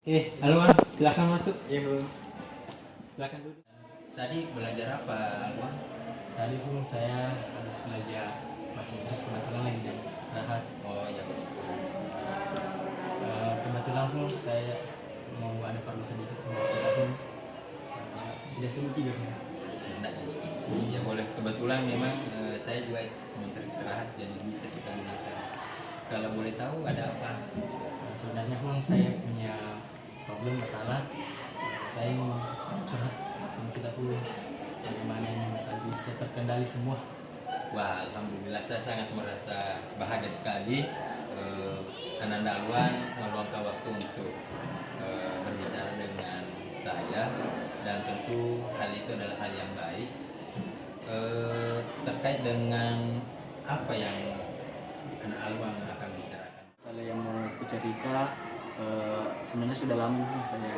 Halo Bang, silakan masuk. Iya bro, Silakan duduk. Tadi belajar apa, Bang? tadi pun saya habis belajar bahasa Inggris, kebetulan lagi jam istirahat. Oh ya. Kebetulan pun saya mau ada perlu sedikit mau kita pun tidak sebut tiga pun. Tidak. Ya boleh. Kebetulan memang saya juga sebentar istirahat, jadi bisa kita gunakan. Kalau boleh tahu ada apa? Sebenarnya pun saya punya problem masalah. Saya ingin curhat sama kita pun bagaimana ini masalah bisa terkendali semua. Wah, alhamdulillah saya sangat merasa bahagia sekali. Ananda Alwan meluangkan waktu untuk berbicara dengan saya, dan tentu hal itu adalah hal yang baik. Terkait dengan apa yang anak Alwan akan bicarakan. Masalah yang mau aku cerita sebenarnya sudah lama nih saya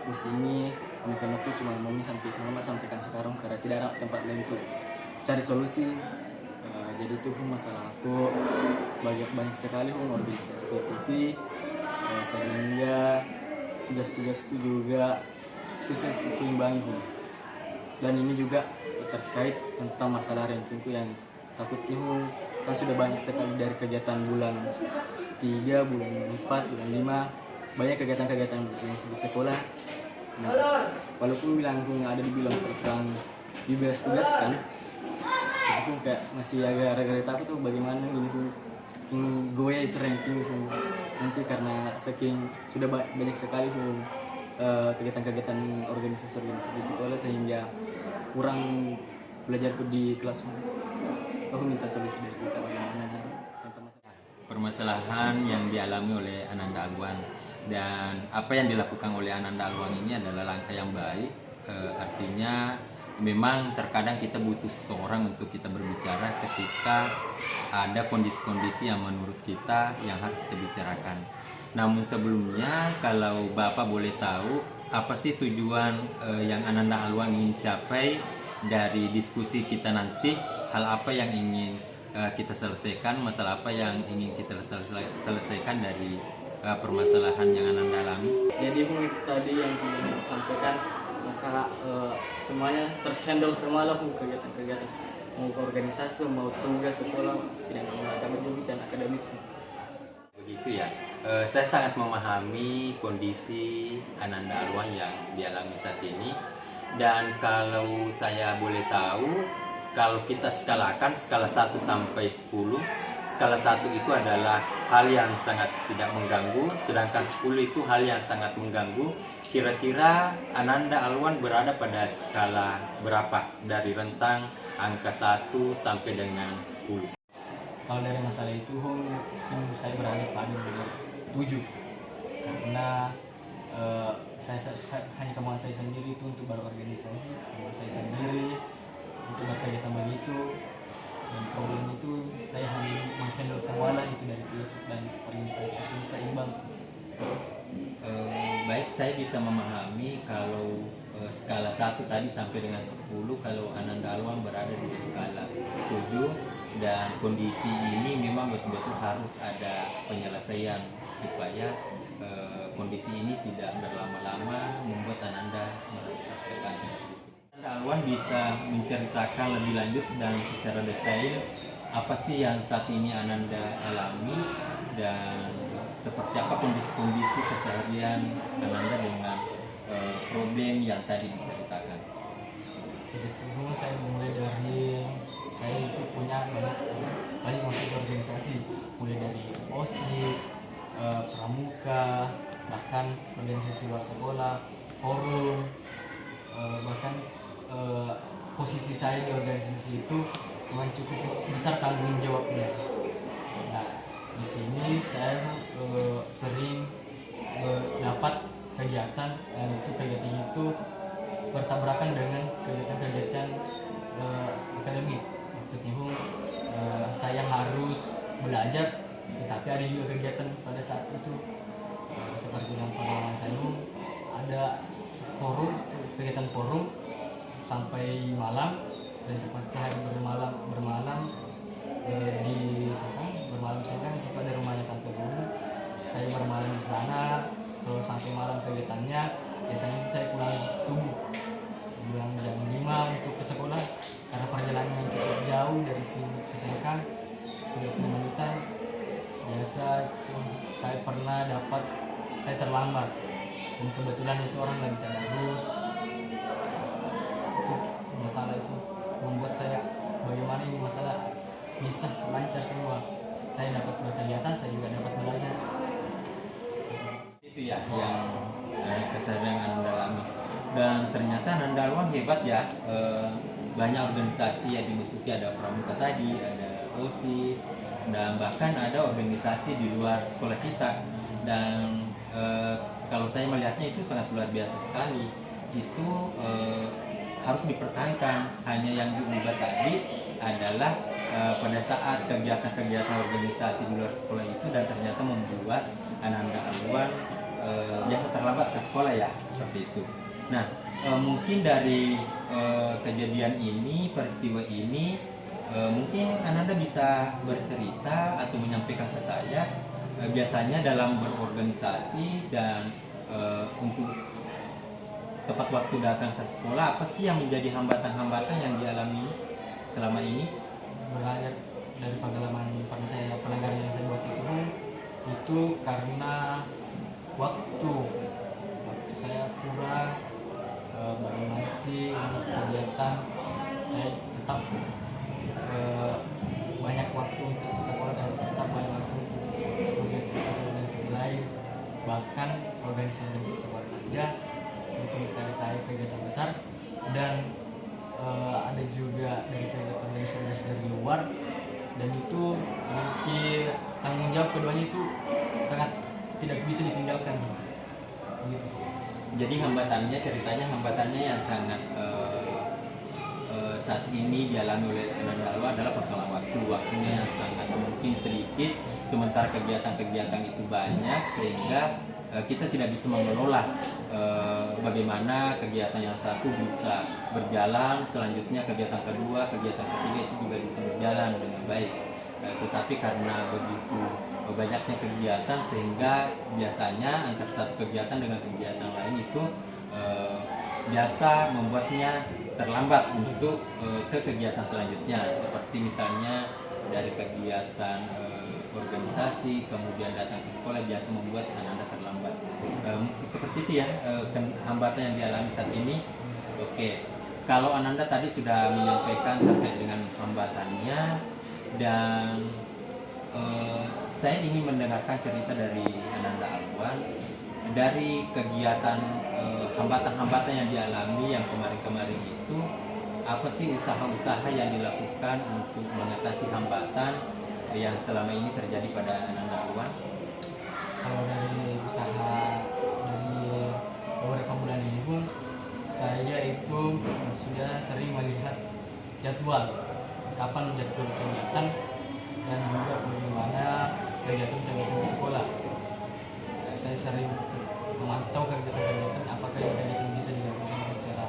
pusingi, anak-anakku cuma maunya mama sampaikan sekarang karena tidak ada tempat lain untuk cari solusi. Jadi itu pun masalah aku banyak sekali pun organisasi ikuti, sehingga tugas-tugasku juga susah aku imbangi pun. Dan ini juga terkait tentang masalah rankingku yang takutnya kan sudah banyak sekali dari kegiatan bulan 3, bulan 4, bulan 5, banyak kegiatan-kegiatan yang di sekolah. Nah, walaupun bilang aku nggak ada dibilang terang tugas kan, aku kayak masih agak ragu-ragu takut tuh bagaimana ini tuh gue itu ranking tuh nanti karena saking sudah banyak sekali tuh kegiatan-kegiatan organisasi di sekolah sehingga kurang belajarku di kelas. Aku minta solusi dari kita bagaimana tentang masalah. Permasalahan yang dialami oleh Ananda Alwan dan apa yang dilakukan oleh Ananda Alwan ini adalah langkah yang baik. Artinya memang terkadang kita butuh seseorang untuk kita berbicara ketika ada kondisi-kondisi yang menurut kita yang harus kita bicarakan. Namun sebelumnya, kalau Bapak boleh tahu apa sih tujuan yang Ananda Alwan ingin capai dari diskusi kita nanti, hal apa yang ingin kita selesaikan, masalah apa yang ingin kita selesaikan dari permasalahan yang Ananda alami. Jadi itu tadi yang aku sampaikan, maka semuanya terhandle semua lah kegiatan-kegiatan mau ke organisasi mau tugas sekolah tidak akademik dan akademik. Begitu ya. Saya sangat memahami kondisi Ananda Alwan yang dialami saat ini, dan kalau saya boleh tahu, kalau kita skalakan skala 1 sampai 10, skala 1 itu adalah hal yang sangat tidak mengganggu, sedangkan 10 itu hal yang sangat mengganggu. Kira-kira Ananda Alwan berada pada skala berapa dari rentang angka 1 sampai dengan 10? Kalau dari masalah itu mungkin saya berada pada 7 karena saya hanya kemauan saya sendiri itu untuk berorganisasi, kemauan saya sendiri untuk berkegiatan begitu, dan problem itu saya hanya menghandle semua lah itu dari filsuf dan organisasi itu seimbang. Baik, saya bisa memahami kalau skala 1 tadi sampai dengan 10, kalau Ananda Alwan berada di skala 7, dan kondisi ini memang betul-betul harus ada penyelesaian supaya kondisi ini tidak berlama-lama membuat Ananda merasa tertekan. Ananda Alwan bisa menceritakan lebih lanjut dan secara detail apa sih yang saat ini Ananda alami dan seperti apa kondisi-kondisi keseharian Ananda dengan problem yang tadi diceritakan. Begitu saya mulai dari saya itu punya banyak masuk organisasi, mulai dari OSIS, pramuka, bahkan organisasi luar sekolah, forum, bahkan posisi saya di organisasi itu memang cukup besar tanggung jawabnya. Nah, di sini saya sering dapat kegiatan, dan itu kegiatan itu bertabrakan dengan kegiatan-kegiatan akademik. Maksudnya saya harus belajar, tetapi ada juga kegiatan pada saat itu seperti yang pengalaman saya ada forum, kegiatan forum sampai malam, dan tempat saya bermalam di sana, bermalam saya kan pada rumahnya tante dulu, saya bermalam di sana terus sampai malam kegiatannya biasanya saya pulang subuh, pulang jam 5 untuk ke sekolah karena perjalanan yang cukup jauh dari sini ke SMK 30 menitan. Biasa saya pernah dapat saya terlambat dan kebetulan itu orang lagi tadarus. Itu masalah itu membuat saya bagaimana ini masalah bisa lancar semua. Saya dapat berkegiatan, saya juga dapat belajar. Itu ya yang keseharian Ananda alami. Dan ternyata Ananda Alwan hebat ya. Banyak organisasi yang dimasuki, ada pramuka tadi, ada OSIS, dan bahkan ada organisasi di luar sekolah kita. Dan kalau saya melihatnya itu sangat luar biasa sekali. Itu harus dipertahankan. Hanya yang diubah tadi adalah pada saat kegiatan-kegiatan organisasi di luar sekolah itu, dan ternyata membuat Ananda Alwan biasa terlambat ke sekolah ya, seperti itu. Nah, mungkin dari kejadian ini, peristiwa ini, mungkin Ananda bisa bercerita atau menyampaikan ke saya biasanya dalam berorganisasi dan untuk tepat waktu datang ke sekolah, apa sih yang menjadi hambatan-hambatan yang dialami selama ini? Belajar dari pengalaman pelanggaran yang saya buat itu karena waktu saya kurang. Bagaimana sih untuk kegiatan saya tetap banyak waktu untuk sekolah dan tetap banyak waktu untuk organisasi lain, bahkan organisasi sekolah saja untuk mencari kegiatan besar, dan ada juga dari kegiatan organisasi dari luar, dan itu memiliki tanggung jawab keduanya itu sangat tidak bisa ditinggalkan gitu. Jadi ceritanya hambatannya yang sangat saat ini dialami oleh Ananda Alwan adalah persoalan waktunya yang sangat mungkin sedikit, sementara kegiatan-kegiatan itu banyak, sehingga kita tidak bisa mengelola bagaimana kegiatan yang satu bisa berjalan, selanjutnya kegiatan kedua, kegiatan ketiga itu juga bisa berjalan dengan baik. Tetapi karena begitu banyaknya kegiatan, sehingga biasanya antara satu kegiatan dengan kegiatan lain itu biasa membuatnya terlambat untuk ke kegiatan selanjutnya, seperti misalnya dari kegiatan organisasi kemudian datang ke sekolah biasa membuat Ananda terlambat. Seperti itu ya hambatan yang dialami saat ini. Oke, kalau Ananda tadi sudah menyampaikan terkait dengan hambatannya, dan saya ingin mendengarkan cerita dari Ananda Alwan dari kegiatan hambatan-hambatan yang dialami yang kemarin-kemarin itu. Apa sih usaha-usaha yang dilakukan untuk mengatasi hambatan yang selama ini terjadi pada Ananda Alwan? Kalau dari usaha dari beberapa bulan ini pun, saya itu sudah sering melihat jadwal kapan jadwal kegiatan dan juga bagaimana kegiatan-kegiatan di sekolah. Saya sering memantau kegiatan-kegiatan apakah kegiatan bisa dilakukan secara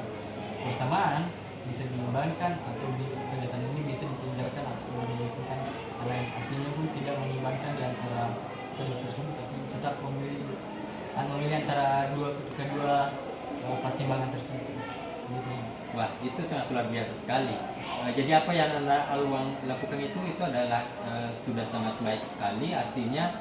bersamaan, bisa diimbankan, atau kegiatan ini bisa ditinggalkan atau dilakukan lain. Artinya pun tidak mengimbangkan di antara kedua tersebut, tapi tetap memilih antara kedua pertimbangan tersebut. Gitu. Wah, itu sangat luar biasa sekali. Jadi apa yang Ananda Alwan lakukan itu adalah sudah sangat baik sekali. Artinya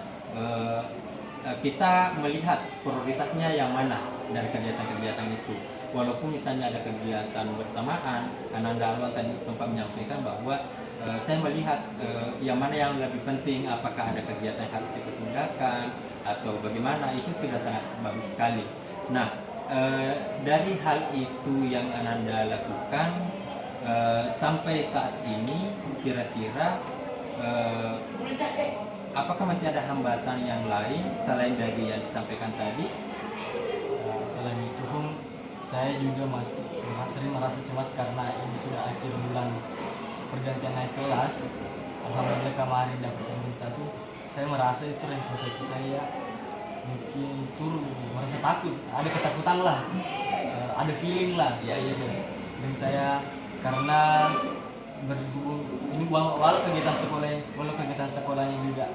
kita melihat prioritasnya yang mana dari kegiatan-kegiatan itu. Walaupun misalnya ada kegiatan bersamaan, Ananda Alwan tadi sempat menyampaikan bahwa saya melihat yang mana yang lebih penting, apakah ada kegiatan yang harus kita tinggalkan atau bagaimana, itu sudah sangat bagus sekali. Nah, dari hal itu yang Ananda lakukan sampai saat ini, kira-kira apakah masih ada hambatan yang lain selain dari yang disampaikan tadi? Selain itu pun, saya juga masih sering merasa cemas karena ini sudah akhir bulan pergantian naik kelas. Alhamdulillah kemarin dapat termin 1. Saya merasa itu ranking 1 saya mungkin turun, merasa takut, ada ketakutan lah, ada feeling lah ya gitu. Dan saya karena berhubung ini walau kegiatan sekolahnya juga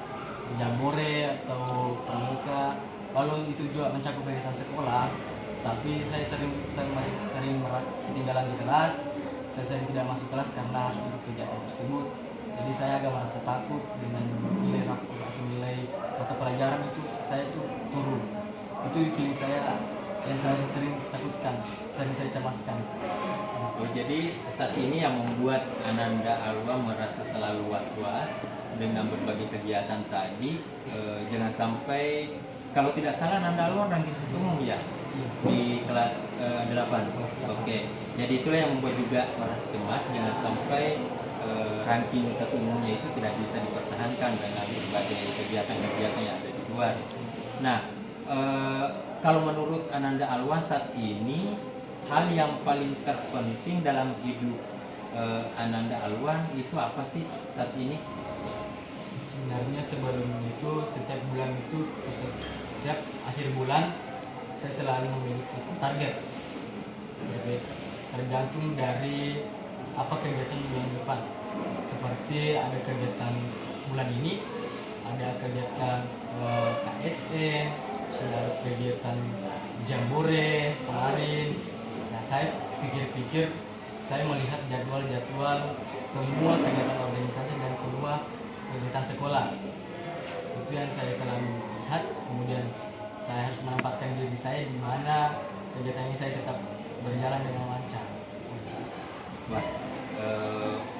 jambore atau pramuka, walau itu juga mencakup kegiatan sekolah, tapi saya sering ketinggalan di kelas. Saya sering tidak masuk kelas karena harus ikut kegiatan tersebut. Jadi saya agak merasa takut dengan nilai rapor atau nilai mata pelajaran itu saya itu turun. Itu feeling saya yang saya sering takutkan, sering saya cemaskan. Oh, jadi saat ini yang membuat Ananda Alwa merasa selalu was-was dengan berbagai kegiatan tadi, jangan sampai, kalau tidak salah Ananda Alwa ranking 1 umum ya? Iya. Di kelas 8. Kelas 8. Oke. Jadi itulah yang membuat juga merasa cemas, jangan sampai ranking 1 umumnya itu tidak bisa dipertahankan dengan berbagai kegiatan-kegiatan yang ada di luar. Nah, kalau menurut Ananda Alwan saat ini, hal yang paling terpenting dalam hidup Ananda Alwan itu apa sih saat ini? Sebenarnya sebelum itu setiap bulan itu setiap akhir bulan saya selalu memiliki target. Jadi tergantung dari apa kegiatan bulan depan. Seperti ada kegiatan bulan ini, ada kegiatan KSN, sudah ada kegiatan Jambore kemarin. Nah, saya pikir-pikir, saya melihat jadwal-jadwal semua kegiatan organisasi dan semua kegiatan sekolah. Itu yang saya selalu lihat. Kemudian saya harus menempatkan diri saya di mana kegiatan ini saya tetap berjalan dengan lancar. Wah,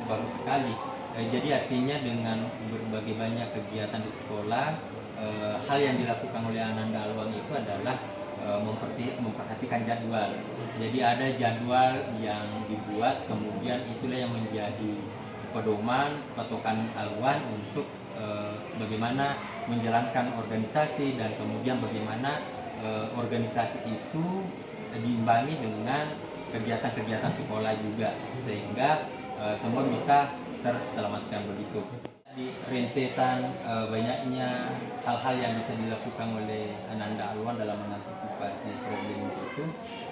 bagus sekali. Jadi artinya dengan berbagai banyak kegiatan di sekolah, hal yang dilakukan oleh Ananda Alwan itu adalah memperhatikan jadwal. Jadi ada jadwal yang dibuat, kemudian itulah yang menjadi pedoman, patokan Alwan untuk bagaimana menjalankan organisasi, dan kemudian bagaimana organisasi itu diimbangi dengan kegiatan-kegiatan sekolah juga, sehingga semua bisa terselamatkan begitu. Di rentetan banyaknya hal-hal yang bisa dilakukan oleh Ananda Alwan dalam mengantisipasi problem itu,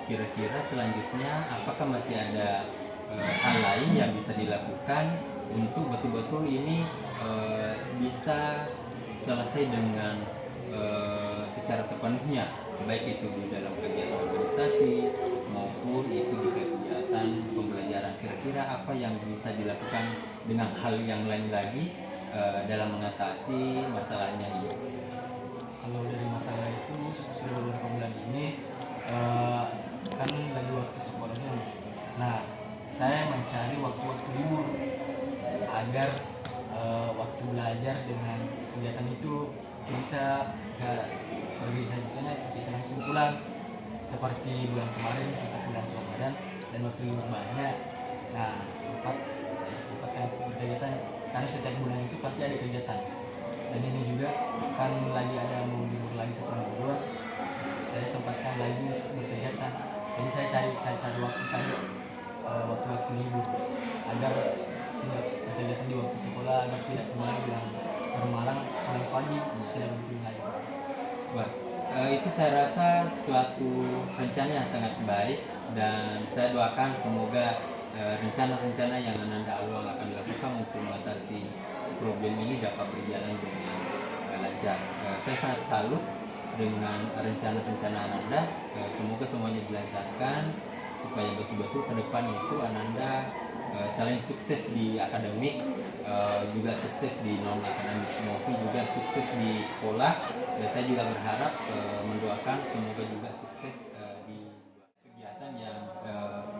kira-kira selanjutnya apakah masih ada hal lain yang bisa dilakukan untuk betul-betul ini bisa selesai dengan secara sepenuhnya, baik itu di dalam kegiatan organisasi maupun itu di kegiatan pembelajaran. Kira-kira apa yang bisa dilakukan dengan hal yang lain lagi dalam mengatasi masalahnya ini? Kalau dari masalah itu sudah beberapa bulan ini kan lagi waktu sekolahnya. Nah, saya mencari waktu-waktu libur agar waktu belajar dengan kegiatan itu bisa bisa langsung pulang, seperti bulan kemarin sempat bulan Ramadan dan waktu libur banyak. Nah, saya sempatkan berkegiatan karena setiap bulan itu pasti ada kegiatan, dan ini juga kan lagi ada mau libur lagi setelah libur, saya sempatkan lagi untuk berkegiatan. Jadi saya cari waktu saja, waktu-waktu libur, agar tidak berkegiatan di waktu sekolah, agar tidak kembali bilang bermalam pulang pagi, tidak begitu lagi. Wah, itu saya rasa suatu rencana yang sangat baik, dan saya doakan semoga rencana-rencana yang Ananda Alwan akan dilakukan untuk mengatasi problem ini dapat berjalan dengan lancar. Saya sangat salut dengan rencana-rencana Ananda. Semoga semuanya dilancarkan supaya betul-betul ke depan itu Ananda selain sukses di akademik, juga sukses di non akademik maupun juga sukses di sekolah. Dan saya juga berharap mendoakan semoga juga sukses di kegiatan yang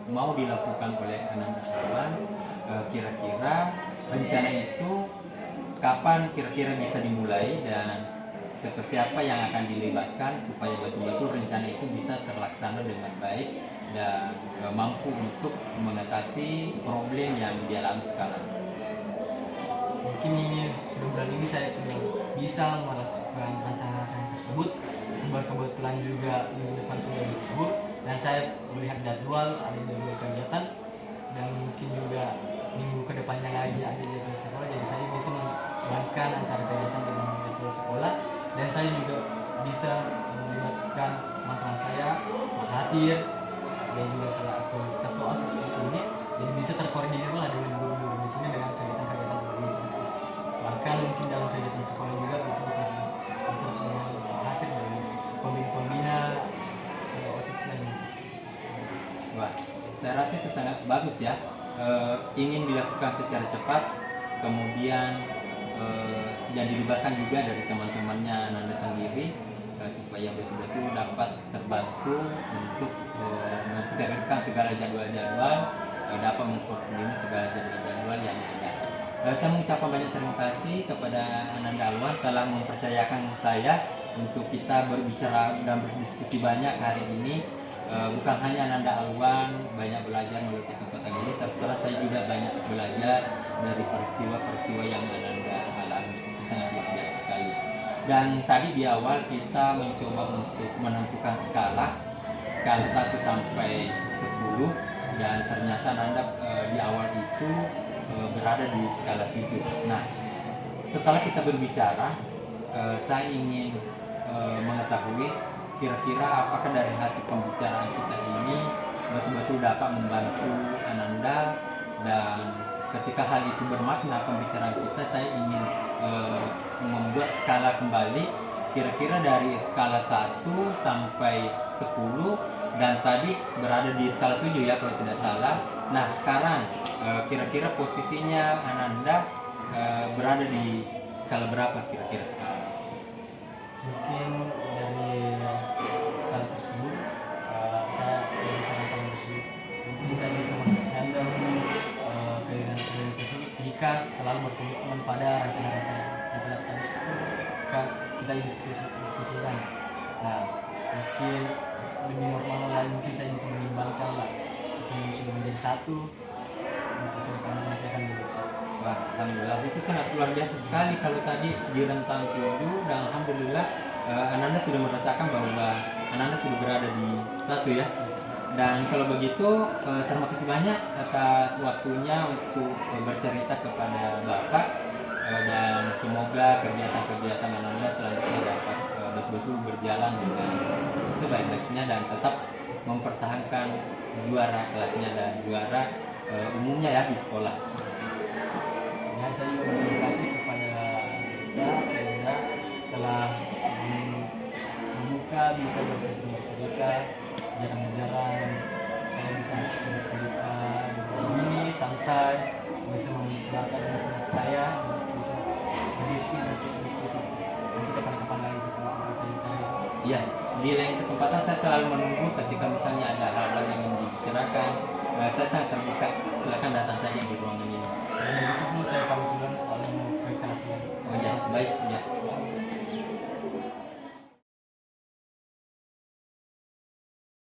mau dilakukan oleh Ananda Alwan. Kira-kira rencana itu kapan kira-kira bisa dimulai, dan seperti apa yang akan dilibatkan supaya betul-betul rencana itu bisa terlaksana dengan baik dan mampu untuk mengatasi problem yang dialami sekarang. Mungkin ini bulan ini saya sudah bisa melakukan rencana-rencana tersebut. Kebetulan juga minggu depan sudah libur, dan saya melihat jadwal ada jadwal kegiatan, dan mungkin juga minggu kedepannya lagi ada jadwal sekolah. Jadi saya bisa menggabungkan antara kegiatan dengan jadwal sekolah, dan saya juga bisa melibatkan teman-teman saya, Mahathir, dan juga selaku ketua OSIS di sini, jadi bisa terkoordinir lah dengan guru-guru di sini dengan kegiatan-kegiatan organisasi. Bahkan mungkin dalam kegiatan sekolah juga bisa untuk Mahathir Wah, saya rasa itu sangat bagus ya. Ingin dilakukan secara cepat, kemudian yang dilibatkan juga dari teman-temannya Ananda sendiri, supaya betul-betul dapat terbantu untuk mensterilkan segala jadwal-jadwal, dapat mengkoordinir segala jadwal-jadwal yang ada. Saya mengucapkan banyak terima kasih kepada Ananda Alwan telah mempercayakan saya untuk kita berbicara dan berdiskusi banyak hari ini. Bukan hanya Ananda Alwan banyak belajar melalui kesempatan ini, tapi setelah saya juga banyak belajar dari peristiwa-peristiwa yang Ananda alami. Itu sangat luar biasa sekali. Dan tadi di awal kita mencoba untuk menentukan skala 1 sampai 10, dan ternyata Ananda di awal itu berada di skala 7. Nah, setelah kita berbicara, saya ingin mengetahui kira-kira apakah dari hasil pembicaraan kita ini betul-betul dapat membantu Ananda, dan ketika hal itu bermakna pembicaraan kita, saya ingin membuat skala kembali kira-kira dari skala 1 sampai 10, dan tadi berada di skala 7 ya kalau tidak salah. Nah, sekarang kira-kira posisinya Ananda berada di skala berapa kira-kira sekarang? Mungkin dari skala tersebut saya bisa sama tersebut, mungkin saya bisa menghandle kegiatan tersebut jika selalu berkomitmen pada rencana-rencana yang telah kita diskusikan. Nah, mungkin lebih normal lagi, mungkin saya bisa mengimbangkan lah, mungkin sudah menjadi 1 untuk nanti akan berubah. Wah, alhamdulillah itu sangat luar biasa sekali kalau tadi di rentang 7, dan alhamdulillah Ananda sudah merasakan bahwa Ananda sudah berada di 1 ya. Dan kalau begitu terima kasih banyak atas waktunya untuk bercerita kepada Bapak, dan semoga kegiatan-kegiatan Ananda selanjutnya dapat betul-betul berjalan dengan sebaik-baiknya dan tetap mempertahankan juara kelasnya dan juara umumnya ya di sekolah. Ya, saya juga berterima kasih kepada Bunda telah membuka bisa bercerita jarang-jarang saya bisa bercerita begini santai, bisa mengeluarkan saya, bisa berdiskusi nanti kapan-kapan lagi kita bisa bercerita. Iya, di lain kesempatan saya selalu menunggu ketika misalnya ada hal-hal yang ingin dibicarakan. Saya sangat terbuka, silakan datang saja di ruangan ini. Dan begitu pun saya pamit dulu soalnya mau ke kelas. Oh ya, baik ya.